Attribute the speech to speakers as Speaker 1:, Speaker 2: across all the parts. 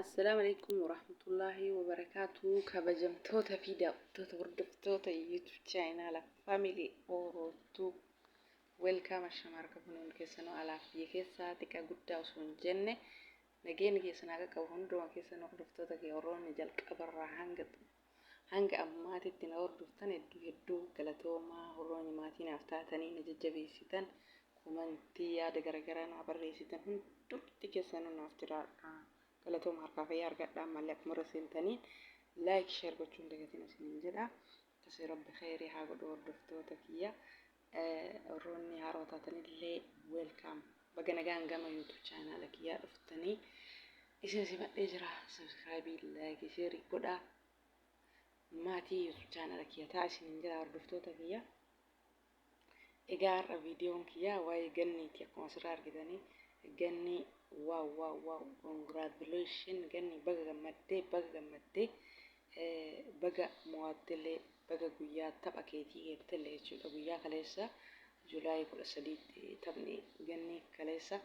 Speaker 1: السلام عليكم ورحمة الله وبركاته. كبجمتوتا في دابتوتا وردفتوتا يوتيوب channel family أوروتو welcome الشماركة بنون كيسانو على في كيسا تكا قد أوسون جنة نجين كيسانا كوهندو كيسانو وردفتوتا كي أورون نجال كبر هنگ أماتي تنا وردفتان يدو غلطوما أورون ماتين أفتاتني نججبي سيتان كومنتي يا دغرغران عبري سيتان هندو تكيسانو نافترا كلاتهم هركا في أرجع مالك مرة سنتين لايك شير بتشون دقيقتين سنين جدا تسير رب خيري هاقو دور دفتو تكيا روني هاروتا تاني اللي ويلكم بقنا جان جاما يوتيوب channel لكيا دفتني إيش نسمع إجرا سبسكرايبي لايك شير كودا ماتي يوتيوب channel لكيا تعيش سنين جدا دفتو تكيا إيجار فيديو كيا واي جنني تيكون أسرار كداني جنني واو congratulation جنني بقى مدة بقى معدلة بقى قوية تبقى كيتي تلي شو قوية كلاسة جولاي كل سديد تبني جنني كلاسة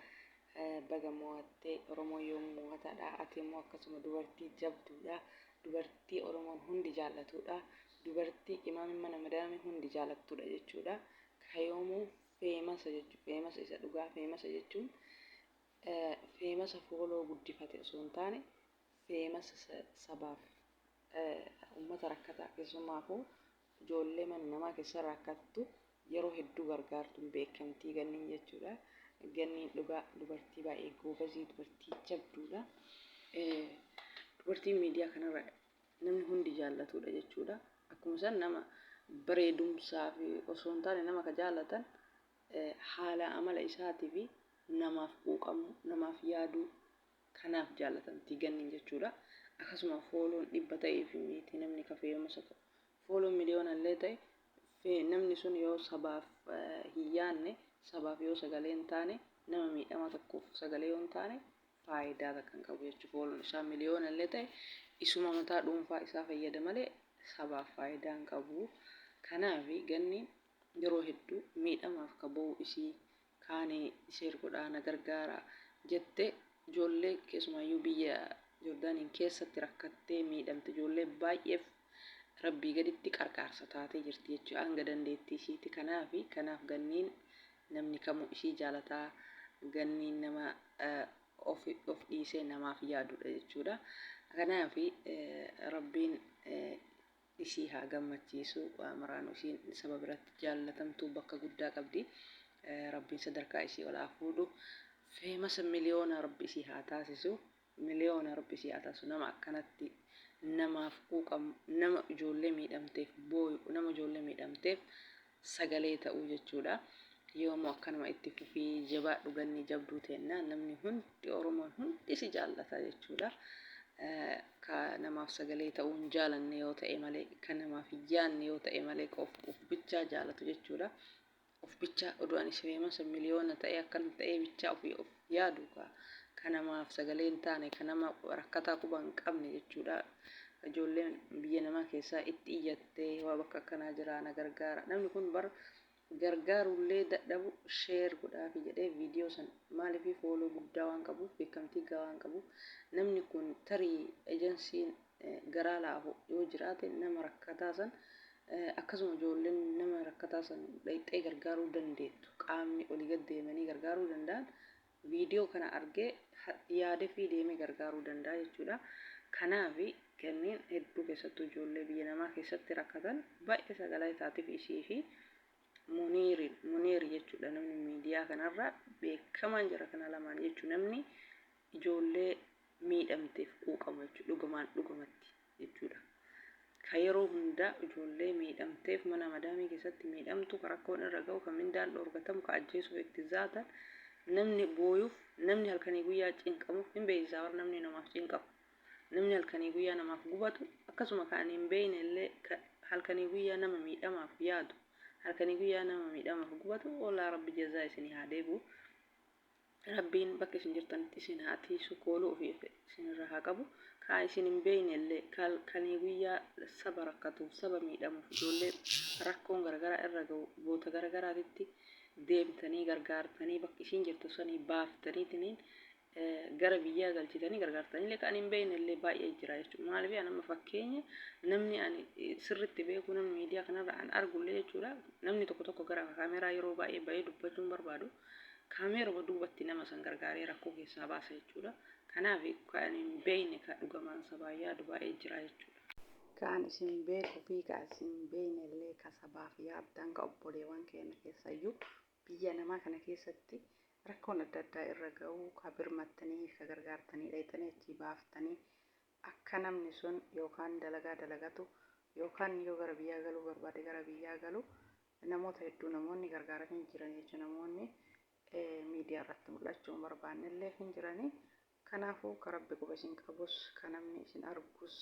Speaker 1: بقى معدة رمو يوم معدة أتي موقت مدورتي جبدو دا دورتي أرمان هندي جالتو دا دورتي إمام من مدامي هندي جالتو دا جتشو دا كيومو famous إذا دوغا famous جتشون famous فولو guddifate osoo hin taane famous sabaaf uummata rakkataa keessumaafuu ijoollee mana namaa keessa rakkattu yeroo hedduu gargaartuun beekamtii ganniin jechuudha. Ganniin dhugaa dubartii baay'ee goobazii dubartii jabduudha. Dubartiin miidiyaa kanarra namni hundi jaallatudha jechuudha. Akkuma san nama bareedumsaa fi osoo hin taane nama ka jaallatan haala amala isaatii fi namaaf quuqamu namaaf yaadu kanaaf jaallatamti ganniin jechuudha. Akkasuma fooloon dhibba ta'ee fi miti namni kafee yommuu saka fooloon miliyoona illee ta'e namni sun yoo sabaaf hin yaanne sabaaf yoo sagalee hin taane nama miidhama tokkoof sagalee yoo hin taane faayidaa takka hin qabu jechuudha. Fooloon isaa miliyoona illee ta'e isuma mataa dhuunfaa isaa fayyada malee sabaaf faayidaa hin qabu. Kanaaf ganniin yeroo hedduu miidhamaaf ka ba'u isii kaanii ishee godhaana gargaara jette ijoollee keessumayyuu biyya Jordaaniin keessatti rakkattee miidhamte ijoollee baay'eef rabbii gaditti qarqaarsa taatee jirti jechuudha. Hanga dandeettii ishiiti kanaaf ganniin namni kamuu ishii jaalataa ganniin nama of dhiisee namaaf yaadudha jechuudha. Kanaaf rabbiin ishii haa gammachiisu maraan ishiin saba biratti jaallatamtuu bakka guddaa qabdi. Rabbiin sadarkaa ishii ol haa fuudhu. Famous miliyoona rabbi ishii haa taasisu. Miliyoona rabbi ishii haa taasisu. Nama akkanatti namaaf quuqamu nama ijoollee miidhamteef booyu nama ijoollee miidhamteef sagalee ta'uu jechuudha. Yoomuu akkanuma itti fufii jabaadhu ganni jabduu ta'ennaa namni hundi Oromoon hundi si jaallata jechuudha. Ka namaaf sagalee ta'uu hin jaalanne yoo ta'e malee kan namaaf hin yaanne yoo ta'e malee of bichaa jaalatu jechuudha. Of bichaa oduu ani famous miliyoona ta'e akkan ta'e bichaa of yaadu kan namaaf sagalee hin taane kan nama rakkataa quba hin qabne jechuudha. Ijoolleen biyya namaa keessaa itti iyyattee waa bakka akkanaa jira na gargaara. Namni kun bar gargaarullee dadhabu sheer godhaafi jedhee viidiyoo san maaliif fooloo guddaa waan qabuuf beekamtii gahaa waan qabuuf namni kun tarii ejensiin garaa laafu yoo jiraate nama rakkataa san akkasuma ijoolleen nama rakkataa san dhayxee gargaaruu dandeettu qaamni olii gad deemanii gargaaruu danda'an viidiyoo kana argee yaadee fi deemee gargaaruu danda'a jechuudha. Kanaaf kanneen hedduu keessattuu ijoollee biyya namaa keessatti rakkatan baay'ee sagalee taatiif ishii fi Muniir jechuudha. Namni miidiyaa kanarra beekamaan jira kana lamaan jechuudha. Namni ijoollee miidhamteef quuqamu jechuudha. Dhugumaan dhugumatti jechuudha. Ka yeroo hundaa ijoollee miidhamteef mana madaamii keessatti miidhamtu ka rakkoon irra ga'u ka mindaan dhoorgatamu ka ajjeesuuf itti zaatan namni booyuuf namni halkanii guyyaa cinqamuuf hin beeksisaa warra namni namaaf cinqamu. Namni halkanii guyyaa namaaf gubatu akkasuma kan hin beekne illee halkanii guyyaa nama miidhamaaf yaadu halkanii guyyaa nama miidhamaaf gubatu oolaa rabbi jazaa isinii haa deebi'u. Rabbiin bakka isin jirtanitti isin haa tiisu kooluu ofii isinirra haa qabu. Kaa isin hin beekne illee halkanii guyyaa saba rakkatuuf saba miidhamuuf ijoollee rakkoon garagaraa irra ga'u boota garagaraatitti deemtanii gargaartanii bakka isin jirtu sanii baaftaniitiin gara biyyaa galchitanii gargaartanii illee kan hin beekne illee baay'ee jira jechuudha. Maaliif nama fakkeenya namni ani sirriitti beeku namni miidiyaa kanarra an argullee jechuudha. Namni tokko gara kaameeraa yeroo baay'ee bahee dubbachuun barbaadu kaameeruma duubatti nama san gargaaree rakkoo keessaa baasa jechuudha. Kanaaf kan hin beekne kan dhugamaan sabaa yaadu baay'ee jira jechuudha. Kan isin beekuu fi kan isin beekne illee kan sabaaf yaaddan kan obboleewwan keenya keessayyuu biyya namaa kana keessatti rakkoon adda addaa irra ga'uu ka birmattanii ka gargaartanii dheeytanii achi baaftanii akka namni sun yookaan dalagaa dalagatu yookaan yoo gara biyyaa galuu barbaade gara biyyaa galu namoota hedduu namoonni gargaaranii jiran jechuudha. Namoonni miidiyaa irratti mul'achuu hin barbaanne illee hin jiranii. Kanaafuu ka rabbi quba isin qabus ka namni isin argus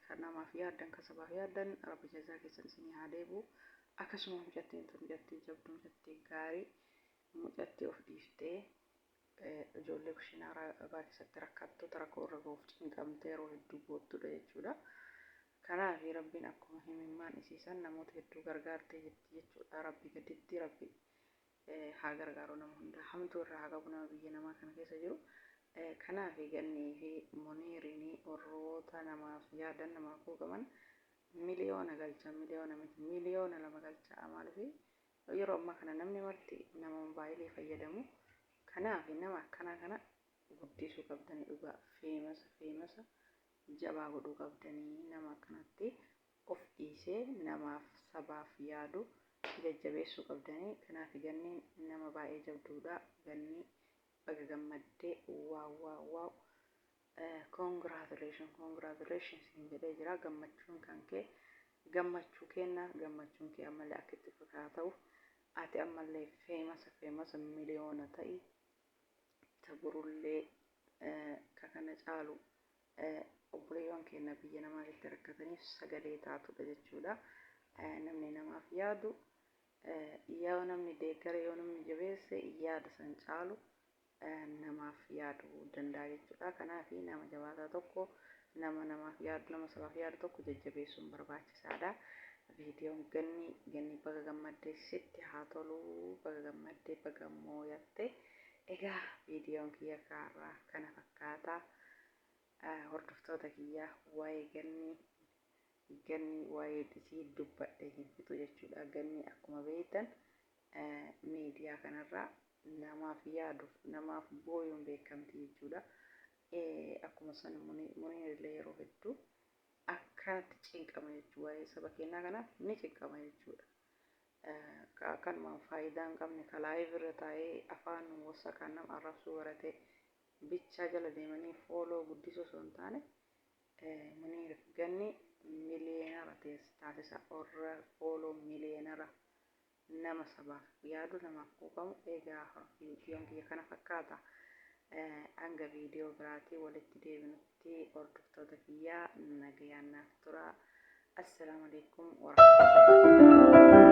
Speaker 1: kan namaaf yaaddan kan sabaaf yaaddan rabbi jazaa keessan isinii haa deebi'u. Akkasuma mucattiin tun mucattii jabduu mucattii gaarii mucattii of dhiiftee ijoollee kushiinaa baa keessatti rakkattoota rakkoo irra ga'uuf cinqamtee yeroo hedduu booddudha jechuudha. Kanaaf rabbiin akkuma himimmaan isiisan namoota hedduu gargaartee jirti jechuudha. Rabbi gaditti rabbi haa gargaaru nama hundaa hamtuu irraa haa qabu nama biyya namaa kana keessa jiru. Kanaaf gannii fi muniiriin warroota namaaf yaadan namaaf quuqaman miliyoona galcha miliyoona miti miliyoona lama galcha maaliif yeroo ammaa kana namni marti nama mobaayilii fayyadamu. Kanaaf nama akkana kana guddisuu qabdanii dhugaa feemasa jabaa godhuu qabdanii nama akkanatti of dhiisee namaaf sabaaf yaadu jajjabeessuu qabdanii. Kanaaf ganniin nama baay'ee jabduudha. Gannii baga gammaddee waaw congratulations hin jedhee jira. Gammachuun kan kee gammachuu kenna gammachuun kee ammallee akka itti fufu ta'uuf ati ammallee feemasa miliyoona ta'i taburullee kana caalu obboleewwan keenya biyya namaa keessatti rakkataniif sagalee taatudha jechuudha. Namni namaaf yaadu yoo namni deeggare yoo namni jabeesse yaada san caalu namaaf yaaduu danda'a jechuudha. Kanaaf nama jabaataa tokko nama namaaf yaadu nama sabaaf yaadu tokko jajjabeessuun barbaachisaadha. Viidiyoon ganni baga gammaddee sitti haa tolu baga gammaddee baga mooyatte. Egaa viidiyoon kiyya kaarraa kana fakkaata. Hordoftoota kiyyaa waa'ee ganni waa'ee isii dubbadhe hin fixu jechuudha. Ganni akkuma beektan miidiyaa kanarraa namaaf yaaduuf namaaf booyuun beekamti jechuudha. Akkuma san muniirillee yeroo hedduu akkanatti cinqama jechuudha. Waa'ee saba keenyaa kanaaf ni cinqama jechuudha. Kanumaan faayidaa hin qabne kalaayif irra taa'ee afaan wasa kan nama arrabsuu barate bichaa jala deemanii fooloo guddisuu osoo hin taane muniiriif ganni miliyeenara taasisa warra fooloo miliyeenara nama sabaaf yaadu namaaf quuqamu. Egaa viidiyoon kiyya kana fakkaata. Hanga viidiyoo biraatii walitti deebinutti hordoftoota kiyyaa nagayaan naaf tura. Assalaamu alaikum warahmatullahi